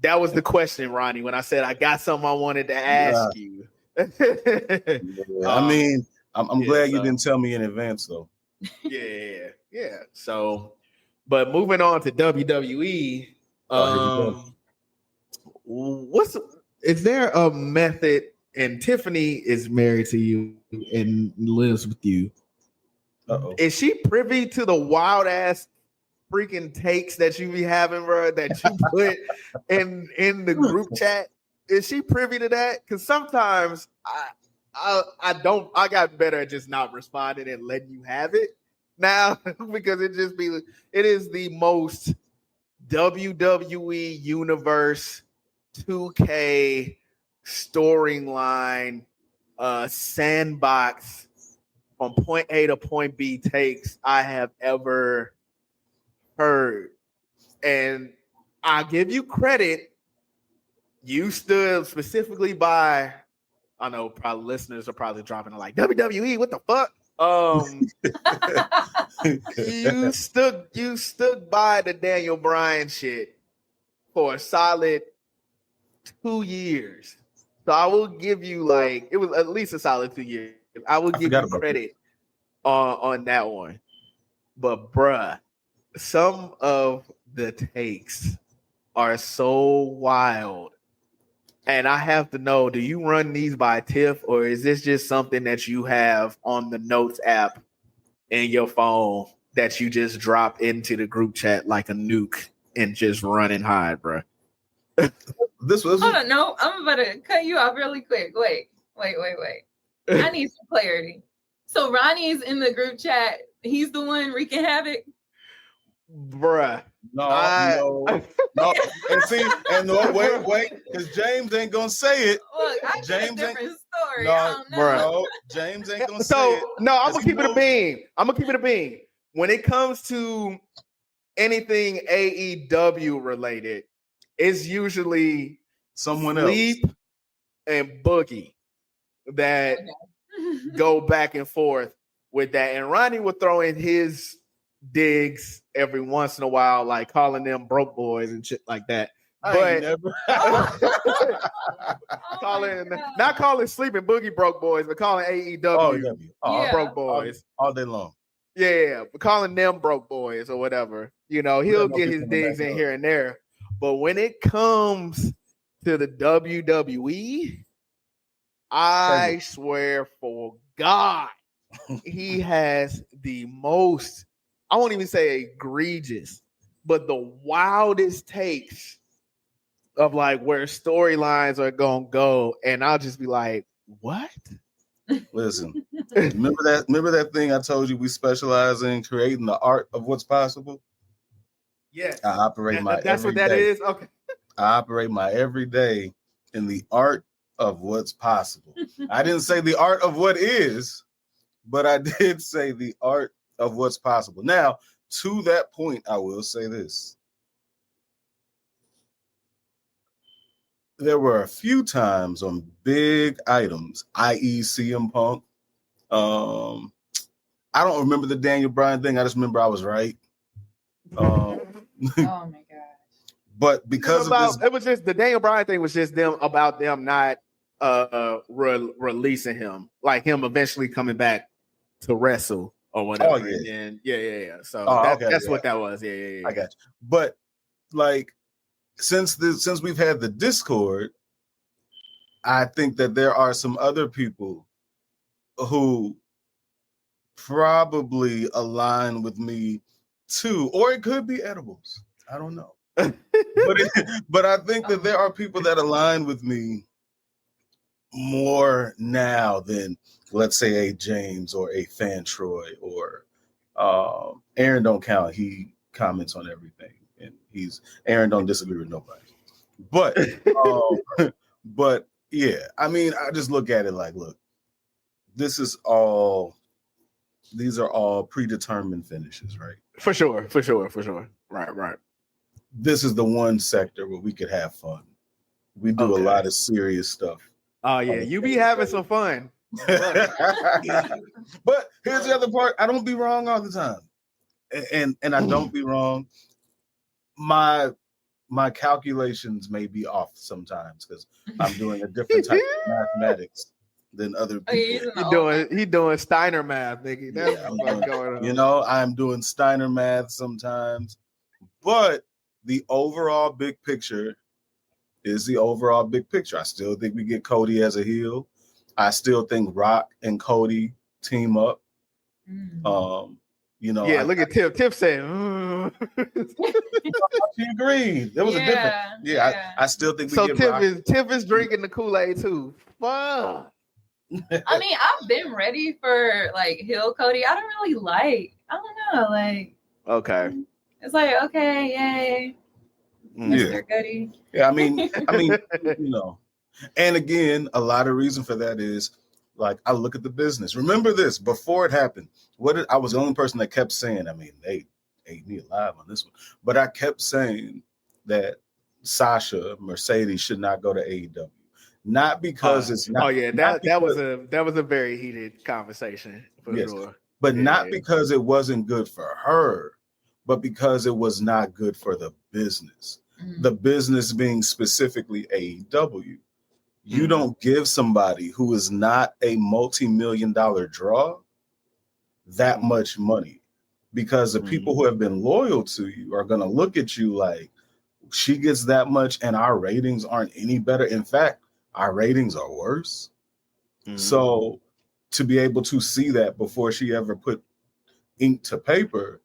S1: That was the question, Ronnie, when I said I got something I wanted to ask you.
S2: I mean, I'm glad you didn't tell me in advance, though.
S1: Yeah. So, but moving on to WWE, is there a method? And Tiffany is married to you and lives with you.
S2: Uh-oh.
S1: Is she privy to the wild ass freaking takes that you be having, bro? That you put in the group chat? Is she privy to that? Because sometimes I got better at just not responding and letting you have it now because it is the most WWE Universe 2K storyline sandbox from point A to point B takes I have ever heard. And I'll give you credit. You stood specifically by, I know probably listeners are probably dropping like WWE, what the fuck? You stood by the Daniel Bryan shit for a solid 2 years. So I will give you it was at least a solid 2 years. I will give you credit on that one. But bruh, some of the takes are so wild. And I have to know, do you run these by Tiff, or is this just something that you have on the notes app in your phone that you just drop into the group chat like a nuke and just run and hide, bro?
S3: Hold on, no, I'm about to cut you off really quick. Wait. I need some clarity. So Ronnie's in the group chat. He's the one wreaking havoc?
S1: Bruh.
S2: No. And see, wait, because James ain't gonna say it.
S3: Look, I get a different story.
S2: No, James ain't gonna say it.
S1: No, I'm gonna keep it a bean. When it comes to anything AEW related, it's usually
S2: someone
S1: Sleep
S2: else
S1: and Boogie that go back and forth with that. And Ronnie would throw in his digs every once in a while, like calling them broke boys and shit like that. But not calling Sleep and Boogie broke boys, but calling AEW broke boys
S2: all day long.
S1: Yeah, but calling them broke boys or whatever. He'll get his digs in here and there. But when it comes to the WWE, I swear for God, he has the most, I won't even say egregious, but the wildest takes of like where storylines are going to go. And I'll just be like, what?
S2: Listen, remember that thing I told you we specialize in creating the art of what's possible?
S1: Yes.
S2: I operate
S1: that's what that is? Okay.
S2: I operate my everyday in the art of what's possible. I didn't say the art of what is, but I did say the art of what's possible. Now, to that point, I will say this. there were a few times on big items, i.e. CM Punk. I don't remember the Daniel Bryan thing. I just remember I was right.
S3: Oh my gosh.
S2: But because of this,
S1: it was just the Daniel Bryan thing was just them about them not releasing him, like him eventually coming back to wrestle or whatever.
S2: Oh, yeah.
S1: And yeah. So that's what that was. Yeah.
S2: I got you. But like since we've had the Discord, I think that there are some other people who probably align with me too, or it could be edibles. I don't know. but I think that there are people that align with me more now than, let's say, a James or a Fan Troy or Aaron don't count. He comments on everything, and Aaron don't disagree with nobody. But but yeah, I mean, I just look at it like, look, these are all predetermined finishes, right?
S1: For sure. Right.
S2: This is the one sector where we could have fun. We do a lot of serious stuff.
S1: Oh yeah, you be having some fun.
S2: But here's the other part. I don't be wrong all the time. And I don't be wrong. My calculations may be off sometimes because I'm doing a different type of mathematics than other people.
S1: He doing Steiner math, nigga. That's what's going on.
S2: You know, I'm doing Steiner math sometimes. But the overall big picture is the overall big picture. I still think we get Cody as a heel. I still think Rock and Cody team up. You know,
S1: look at Tiff. Tiff saying,
S2: she agreed. There was a difference. Yeah. I still think we get
S1: Tiff is drinking the Kool-Aid too. Fuck.
S3: I mean, I've been ready for like heel Cody. I don't know, like
S1: okay.
S3: It's like, okay, yay. Mr. Cody.
S2: Yeah, I mean, you know. And again, a lot of reason for that is like I look at the business. Remember this before it happened. I was the only person that kept saying, I mean, they ate me alive on this one, but I kept saying that Sasha Mercedes should not go to AEW. Not because it's not.
S1: Oh yeah, that was a very heated conversation for sure.
S2: But not because it wasn't good for her, but because it was not good for the business. The business being specifically AEW. You don't give somebody who is not a multi-million-dollar draw that much money, because the people who have been loyal to you are going to look at you like, she gets that much and our ratings aren't any better. In fact, our ratings are worse. So to be able to see that before she ever put ink to paper,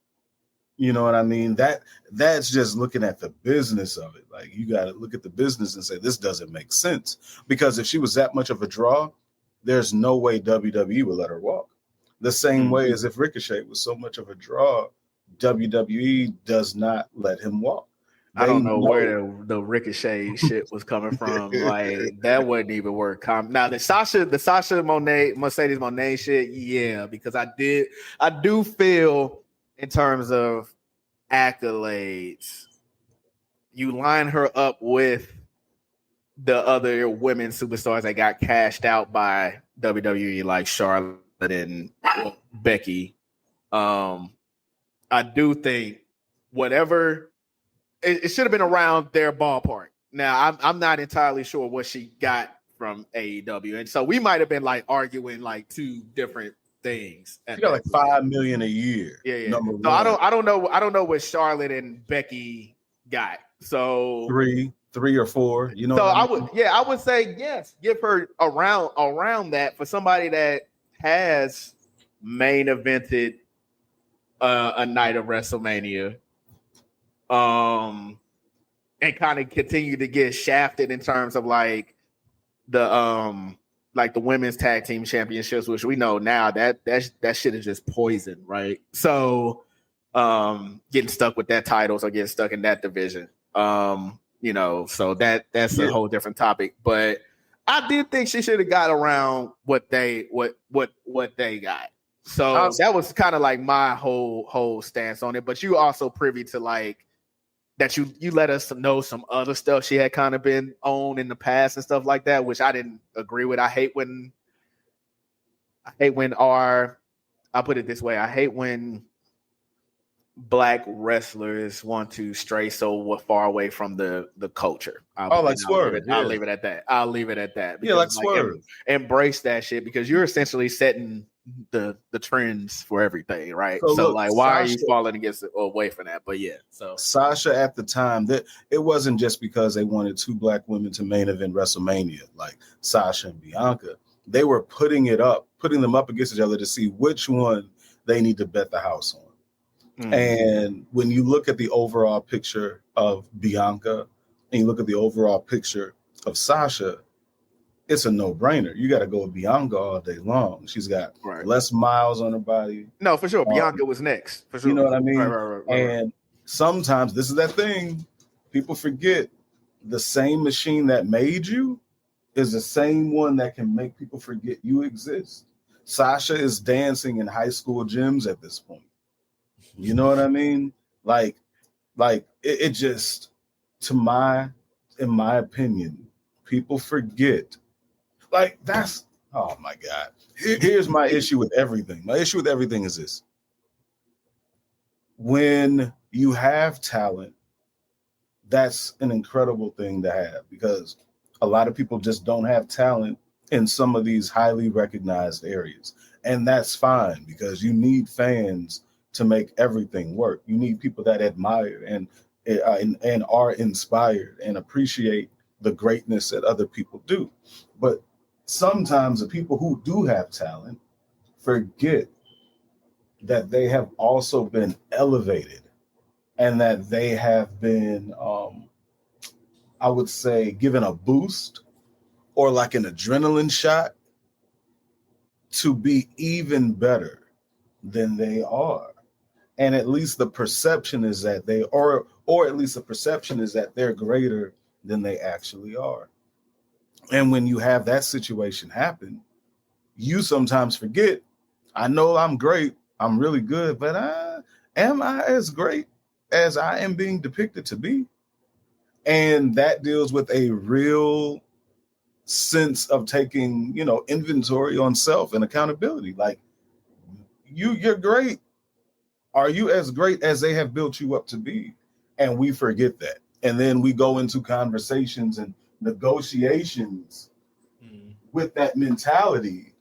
S2: you know what I mean? That's just looking at the business of it. Like, you got to look at the business and say, this doesn't make sense. Because if she was that much of a draw, there's no way WWE would let her walk. The same way as if Ricochet was so much of a draw, WWE does not let him walk.
S1: I don't know where the Ricochet shit was coming from. Like, that wouldn't even work. Now the Sasha Mercedes Moné shit, yeah, because I do feel in terms of accolades, you line her up with the other women superstars that got cashed out by WWE, like Charlotte and Becky. I do think whatever it should have been around their ballpark. Now I'm not entirely sure what she got from AEW, and so we might have been like arguing like two different things.
S2: She got like $5 million a year.
S1: Yeah. So I don't know what Charlotte and Becky got. So
S2: three or four. You know.
S1: So I would say yes. Give her around that for somebody that has main evented a night of WrestleMania, and kind of continue to get shafted in terms of like the women's tag team championships, which we know now that shit is just poison, right? So getting stuck with that titles or getting stuck in that division, so that's a whole different topic. But I did think she should have got around what they got. So that was kind of like my whole stance on it. But you also privy to like that you let us know some other stuff she had kind of been on in the past and stuff like that, which I didn't agree with. I hate when I'll put it this way. I hate when Black wrestlers want to stray so far away from the culture.
S2: Like Swerve.
S1: I'll leave it at that. I'll leave it at that.
S2: Because, like Swerve.
S1: Embrace that shit, because you're essentially setting the trends for everything, right? So
S2: look,
S1: like, why are you falling away from that? But yeah, so
S2: Sasha at the time, that it wasn't just because they wanted 2 Black women to main event WrestleMania, like Sasha and Bianca. They were putting them up against each other to see which one they need to bet the house on. And when you look at the overall picture of Bianca and you look at the overall picture of Sasha, it's a no-brainer. You got to go with Bianca all day long. She's got less miles on her body.
S1: No, for sure. Bianca was next. For sure.
S2: You know what I mean?
S1: Right.
S2: And sometimes this is that thing. People forget the same machine that made you is the same one that can make people forget you exist. Sasha is dancing in high school gyms at this point. You know what I mean? Like it just, in my opinion, people forget. Like, that's, oh my God. Here's my issue with everything. My issue with everything is this. When you have talent, that's an incredible thing to have, because a lot of people just don't have talent in some of these highly recognized areas. And that's fine, because you need fans to make everything work. You need people that admire and are inspired and appreciate the greatness that other people do. But sometimes the people who do have talent forget that they have also been elevated and that they have been, I would say, given a boost or like an adrenaline shot to be even better than they are. And at least the perception is that they are, or at least the perception is that they're greater than they actually are. And when you have that situation happen, you sometimes forget, I know I'm great, I'm really good, but am I as great as I am being depicted to be? And that deals with a real sense of taking, inventory on self and accountability. Like, you're great. Are you as great as they have built you up to be? And we forget that. And then we go into conversations and negotiations with that mentality.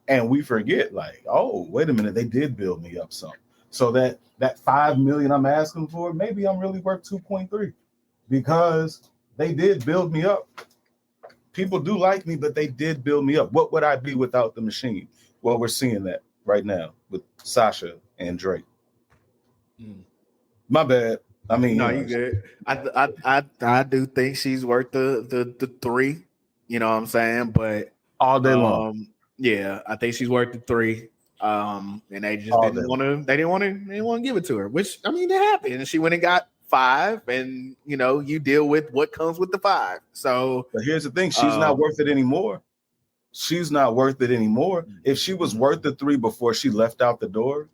S2: And we forget, like, oh, wait a minute, they did build me up some. So that $5 million I'm asking for, maybe I'm really worth 2.3, because they did build me up. People do like me, but they did build me up. What would I be without the machine? Well, we're seeing that right now with Sasha and Drake. My bad. I mean,
S1: no, you good. I do think she's worth the 3. You know what I'm saying? But
S2: all day long.
S1: Yeah, I think she's worth the 3. And they just didn't want to give it to her, which, I mean, it happened. And she went and got 5, and you deal with what comes with the 5. So,
S2: but here's the thing: she's not worth it anymore. She's not worth it anymore. If she was worth the 3 before she left out the door,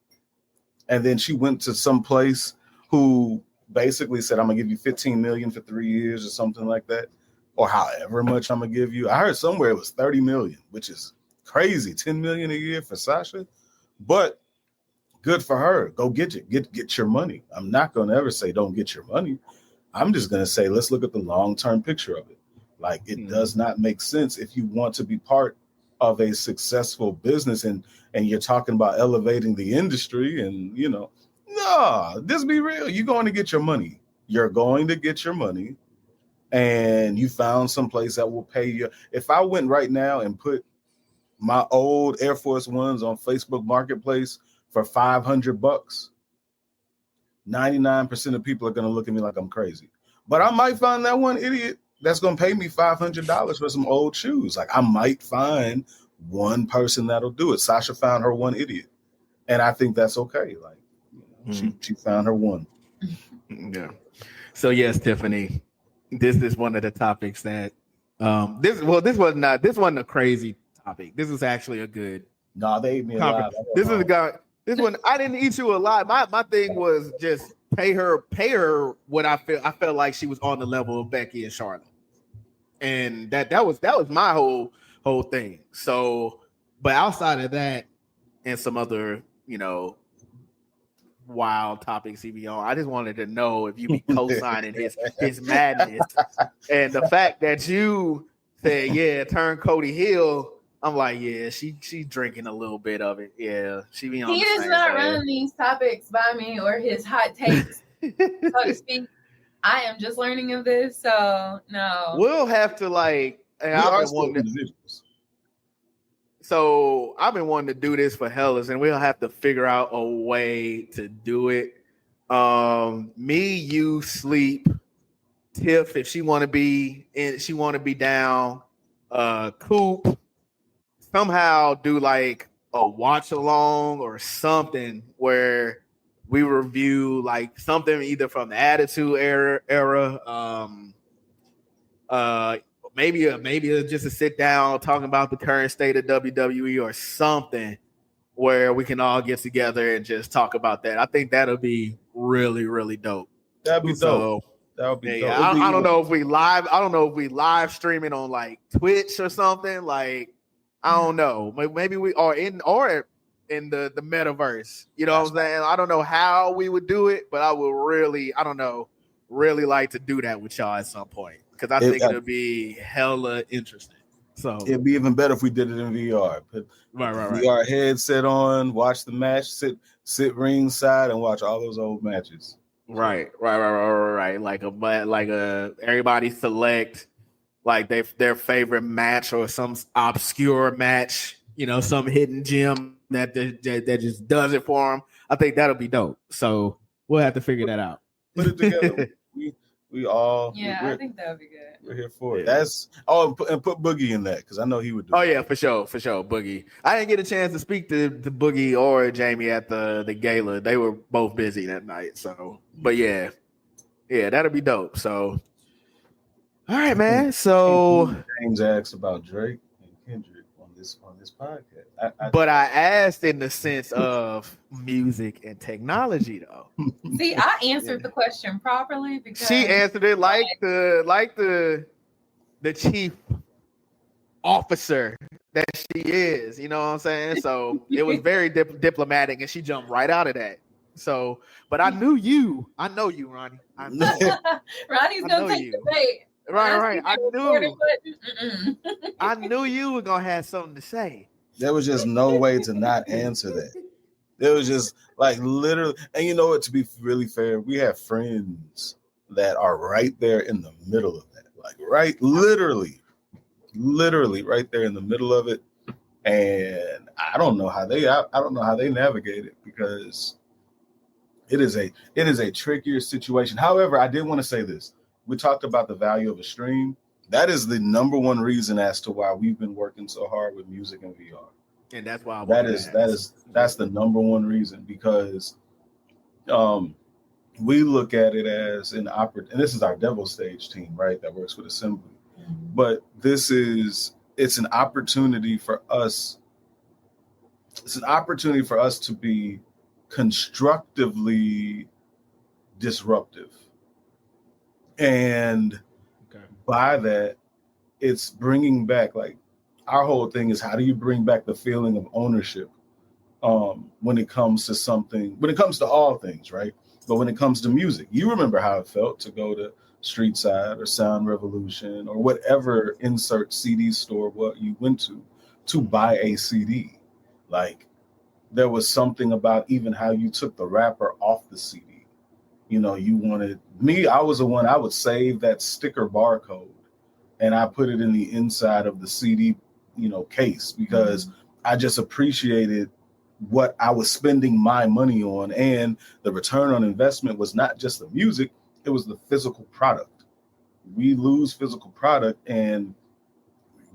S2: and then she went to some place who basically said, I'm gonna give you 15 million for 3 years or something like that, or however much I'm gonna give you. I heard somewhere it was 30 million, which is crazy. 10 million a year for Sasha, but good for her. Go get your money. I'm not gonna ever say don't get your money. I'm just gonna say let's look at the long-term picture of it. Like, it does not make sense if you want to be part of a successful business and you're talking about elevating the industry and, no, just be real. You're going to get your money. You're going to get your money, and you found some place that will pay you. If I went right now and put my old Air Force Ones on Facebook Marketplace for $500, 99% of people are going to look at me like I'm crazy. But I might find that one idiot that's going to pay me $500 for some old shoes. Like, I might find one person that'll do it. Sasha found her one idiot, and I think that's okay. Like, she found her one.
S1: Yeah. So yes, Tiffany, this is one of the topics that this wasn't a crazy topic. This was actually a good.
S2: No, they ate me alive.
S1: This one I didn't eat you alive. My thing was just pay her what I felt like she was on the level of Becky and Charlotte. And that was my whole thing. So, but outside of that and some other, wild topics he be on, I just wanted to know if you be co-signing his madness. And the fact that you said, yeah, turn Cody Hill, I'm like, yeah, she drinking a little bit of it. Yeah, she be on.
S3: He does not run these topics by me or his hot takes, so to speak. I am just learning of this, so no.
S1: We'll have to like. And I've been wanting individuals. So I've been wanting to do this for Hellas, and we'll have to figure out a way to do it. Me, you, Sleep, Tiff, if she want to be in, she want to be down. Coop, somehow do like a watch along or something where we review like something either from the Attitude era, maybe just a sit down talking about the current state of WWE or something where we can all get together and just talk about that. I think that'll be really, really dope.
S2: That'd be dope. That would be dope.
S1: I don't know if we live streaming on like Twitch or something. Like, I don't know. Maybe we are in the metaverse. You know what I'm saying? I don't know how we would do it, but I would really like to do that with y'all at some point because I think it'll be hella interesting. So
S2: it'd be even better if we did it in VR. Put VR headset on, watch the match, sit ringside, and watch all those old matches.
S1: Right. Like a everybody select like their favorite match or some obscure match, some hidden gem that just does it for them. I think that'll be dope. So we'll have to figure that out.
S2: Put it together. we all.
S3: Yeah, I think that would be good.
S2: We're here for it. And put Boogie in that because I know he would do.
S1: Oh yeah, for sure, Boogie. I didn't get a chance to speak to Boogie or Jamie at the gala. They were both busy that night. So, but yeah, that'll be dope. So, all right, man. So
S2: James asked about Drake and Kendrick on this podcast.
S1: But I asked in the sense of music and technology, though.
S3: See, I answered the question properly because
S1: she answered it like the chief officer that she is. You know what I'm saying? So it was very diplomatic, and she jumped right out of that. So, but I knew you. I know you, Ronnie. I know.
S3: Ronnie's gonna take the bait.
S1: Right. I knew you were gonna have something to say.
S2: There was just no way to not answer that. It was just like literally, and you know what? To be really fair, we have friends that are right there in the middle of that, like literally right there in the middle of it. And I don't know how they navigate it because it is a trickier situation. However, I did want to say this. We talked about the value of a stream. That is the number one reason as to why we've been working so hard with music and VR.
S1: And that's why
S2: that's the number one reason because we look at it as an opportunity. And this is our Devil Stage team, right? That works with Assembly. Mm-hmm. But it's an opportunity for us. It's an opportunity for us to be constructively disruptive. And by that, it's bringing back, like, our whole thing is how do you bring back the feeling of ownership when it comes to all things, right? But when it comes to music, you remember how it felt to go to Street Side or Sound Revolution or whatever insert CD store what you went to buy a CD. Like, there was something about even how you took the wrapper off the CD. You wanted me. I was the one. I would save that sticker barcode, and I put it in the inside of the CD, case because I just appreciated what I was spending my money on, and the return on investment was not just the music; it was the physical product. We lose physical product and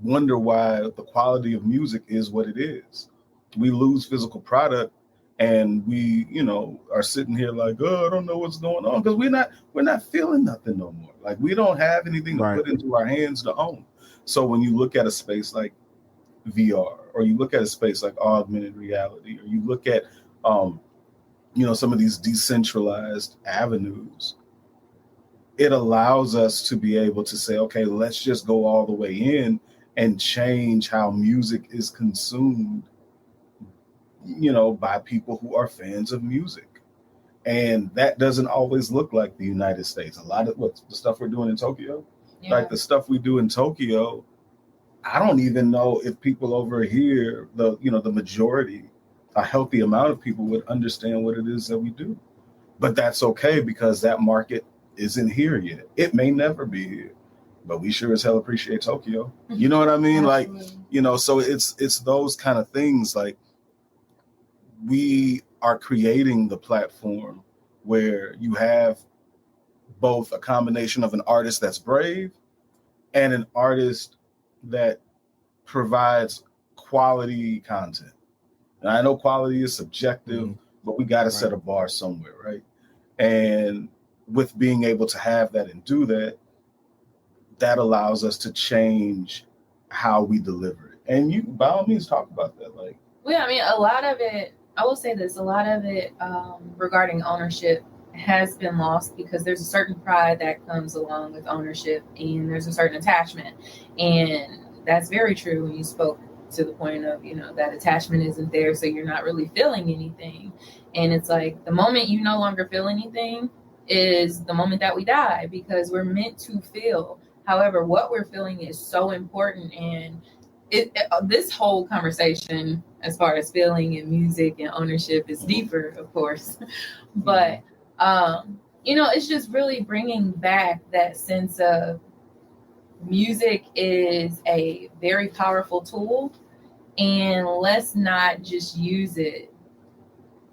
S2: wonder why the quality of music is what it is. We lose physical product. And we, are sitting here like, oh, I don't know what's going on because we're not feeling nothing no more. Like we don't have anything to put into our hands to own. So when you look at a space like VR, or you look at a space like augmented reality, or you look at some of these decentralized avenues, it allows us to be able to say, okay, let's just go all the way in and change how music is consumed, by people who are fans of music. And that doesn't always look like the United States. A lot of the stuff we're doing in Tokyo, like the stuff we do in Tokyo, I don't even know if people over here, the majority, a healthy amount of people would understand what it is that we do. But that's okay, because that market isn't here yet. It may never be here, but we sure as hell appreciate Tokyo. You know what I mean? Absolutely. Like, so it's those kind of things. Like, we are creating the platform where you have both a combination of an artist that's brave and an artist that provides quality content. And I know quality is subjective, but we got to set a bar somewhere, right? And with being able to have that and do that, that allows us to change how we deliver it. And you, by all means, talk about that. Like,
S3: well, I mean, a lot of it, I will say this, a lot of it regarding ownership has been lost, because there's a certain pride that comes along with ownership, and there's a certain attachment. And that's very true when you spoke to the point of, that attachment isn't there, so you're not really feeling anything. And it's like, the moment you no longer feel anything is the moment that we die, because we're meant to feel. However, what we're feeling is so important. And this whole conversation, as far as feeling and music and ownership, is deeper, of course. But, it's just really bringing back that sense of music is a very powerful tool, and let's not just use it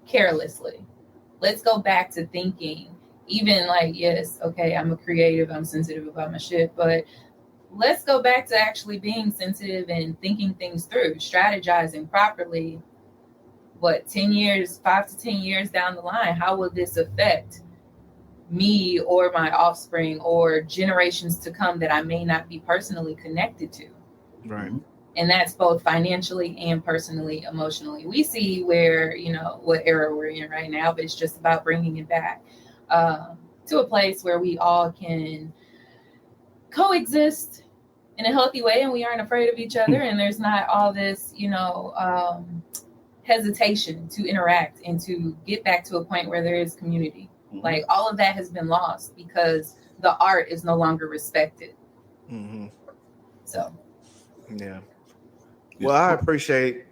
S3: carelessly. Let's go back to thinking, even like, yes, okay, I'm a creative, I'm sensitive about my shit, but let's go back to actually being sensitive and thinking things through, strategizing properly. 5 to 10 years down the line, how will this affect me or my offspring or generations to come that I may not be personally connected to?
S1: Right.
S3: And that's both financially and personally, emotionally. We see where, what era we're in right now, but it's just about bringing it back to a place where we all can coexist in a healthy way, and we aren't afraid of each other, and there's not all this, hesitation to interact and to get back to a point where there is community. Like, all of that has been lost because the art is no longer respected. So,
S1: yeah. Well, I appreciate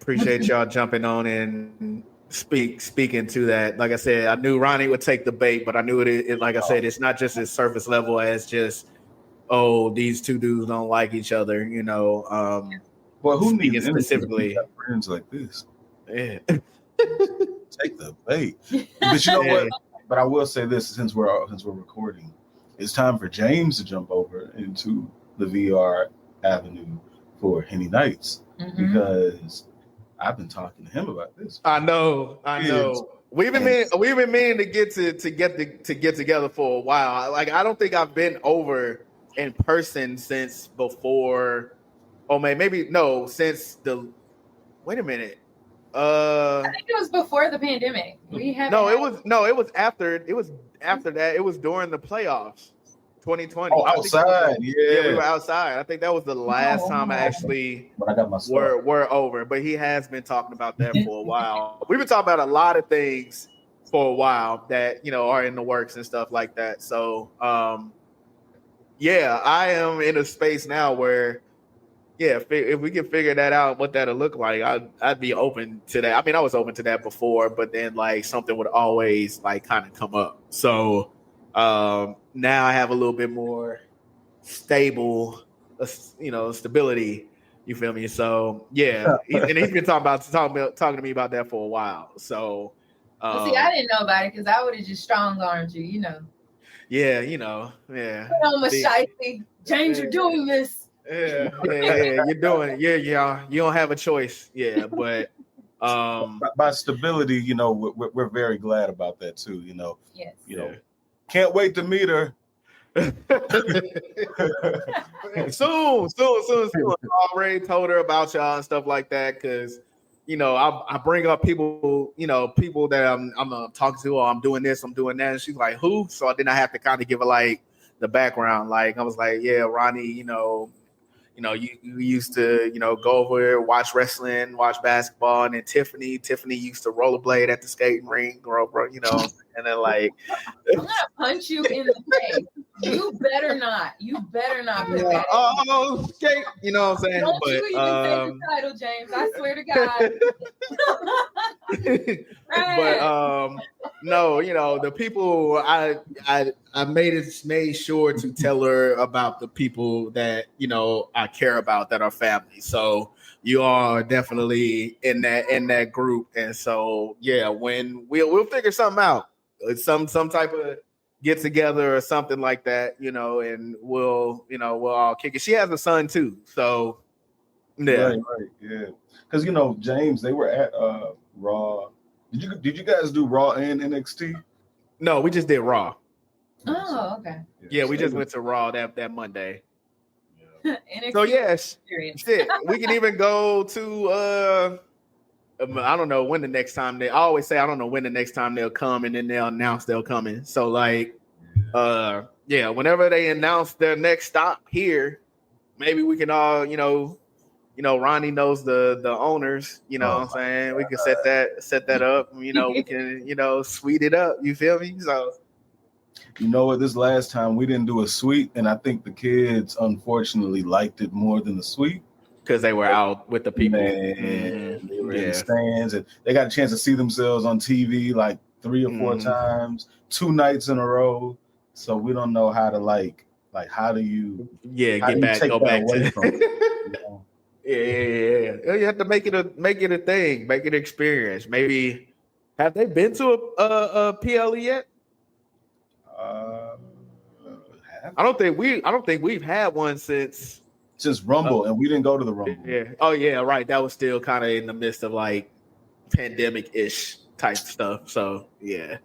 S1: y'all jumping on and speaking to that. Like I said, I knew Ronnie would take the bait, but I knew it like I said, it's not just as surface level as just, oh, these two dudes don't like each other,
S2: Well, who needs
S1: specifically
S2: friends like this?
S1: Yeah.
S2: Take the bait. But you know what? But I will say this, since we're recording, it's time for James to jump over into the VR avenue for Henny Nights, because I've been talking to him about this.
S1: I know. We've been meaning to get together for a while. Like, I don't think I've been over in person since before. Oh man, since the. Wait a minute.
S3: I think it was before the pandemic. It was after that. It was during the playoffs, 2020.
S2: Oh, outside.
S1: Yeah, we were outside. I think that was the last time I actually were over. But he has been talking about that for a while. We've been talking about a lot of things for a while that are in the works and stuff like that. So I am in a space now where, if we can figure that out, what that'll look like, I'd be open to that. I mean, I was open to that before, but then like something would always like kind of come up. So now I have a little bit more stable, stability. You feel me? So and he's been talking to me about that for a while. So
S3: see, I didn't know about it because I would have just strong armed you,
S1: Yeah,
S3: I'm a shifty. James, you're doing this.
S1: Yeah, you're doing it. Yeah, you don't have a choice. Yeah, but
S2: by stability, we're very glad about that too.
S3: Yes.
S2: Can't wait to meet her.
S1: soon. I already told her about y'all and stuff like that, because I bring up people, people that I'm talking to, or I'm doing this, I'm doing that. And she's like, who? So then I have to kind of give her like the background. Like I was like, yeah, Ronnie, you used to, go over, watch wrestling, watch basketball, and then Tiffany used to rollerblade at the skating rink, bro, and then like,
S3: I'm gonna punch you in the face. You better not. You better not put that.
S1: Oh, okay. You know what I'm saying?
S3: Don't you even say the title, James. I swear to God.
S1: But no, the people I made sure to tell her about the people that I care about that are family. So you are definitely in that group, and so yeah, when we'll figure something out, some type of get together or something like that, and we'll all kick it. She has a son too, so yeah,
S2: right, yeah. Because James, they were at Raw. Did you guys do Raw and NXT?
S1: No, we just did Raw.
S3: Oh, okay.
S1: Yeah, we just went to Raw that Monday.
S3: Yeah.
S1: So yes, shit, we can even go to I don't know when the next time I always say I don't know when the next time they'll come, and then they'll announce they're coming. So like, whenever they announce their next stop here, maybe we can all, Ronnie knows the owners, what I'm saying? We can set that up, we can, sweet it up. You feel me? So
S2: this last time we didn't do a suite, and I think the kids unfortunately liked it more than the suite.
S1: Because they were out with the people.
S2: Man, they were in the stands, and they got a chance to see themselves on TV like 3 or 4 times, 2 nights in a row. So we don't know how to how do you
S1: go back to from Yeah. You have to make it a thing, make it an experience. Maybe have they been to a PLE yet? I don't think we've had one since
S2: Rumble, and we didn't go to the Rumble.
S1: Yeah. Oh yeah, right. That was still kind of in the midst of like pandemic-ish type stuff. So yeah.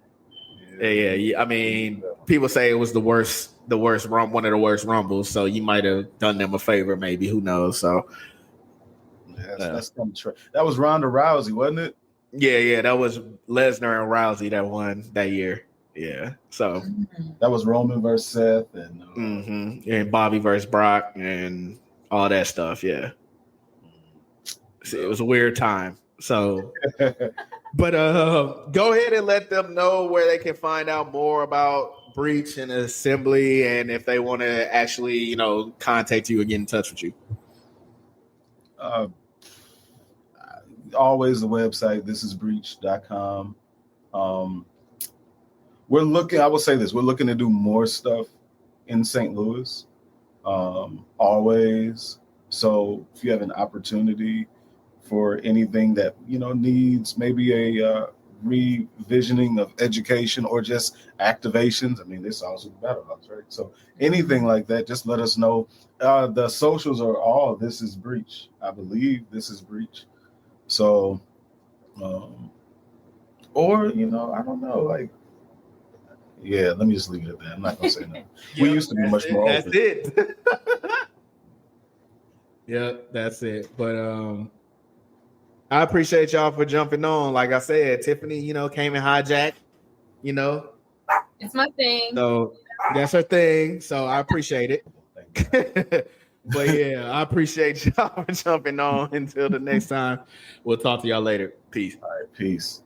S1: I mean, people say it was the worst one of the worst Rumbles. So you might have done them a favor, maybe. Who knows? So
S2: that's that was Ronda Rousey, wasn't it?
S1: Yeah. That was Lesnar and Rousey that won that year. Yeah. So
S2: that was Roman versus Seth, and
S1: Bobby versus Brock and all that stuff. Yeah. See, it was a weird time. So, but go ahead and let them know where they can find out more about Breach and Assembly, and if they want to actually, contact you and get in touch with you.
S2: Always the website, thisisbreach.com. We're looking, I will say this, we're looking to do more stuff in St. Louis. Always. So if you have an opportunity for anything that, needs maybe a revisioning of education or just activations, I mean, this also battle house, right? So anything like that, just let us know. The socials are all This Is Breach. I believe This Is Breach. So, or, I don't know, yeah, let me just leave it at that. I'm not going to say no. We used to be much more open.
S1: That's it. Yeah, that's it. But I appreciate y'all for jumping on. Like I said, Tiffany, came and hijacked,
S3: It's my thing.
S1: So that's her thing. So I appreciate it. But yeah, I appreciate y'all for jumping on. Until the next time, we'll talk to y'all later. Peace.
S2: All right, peace.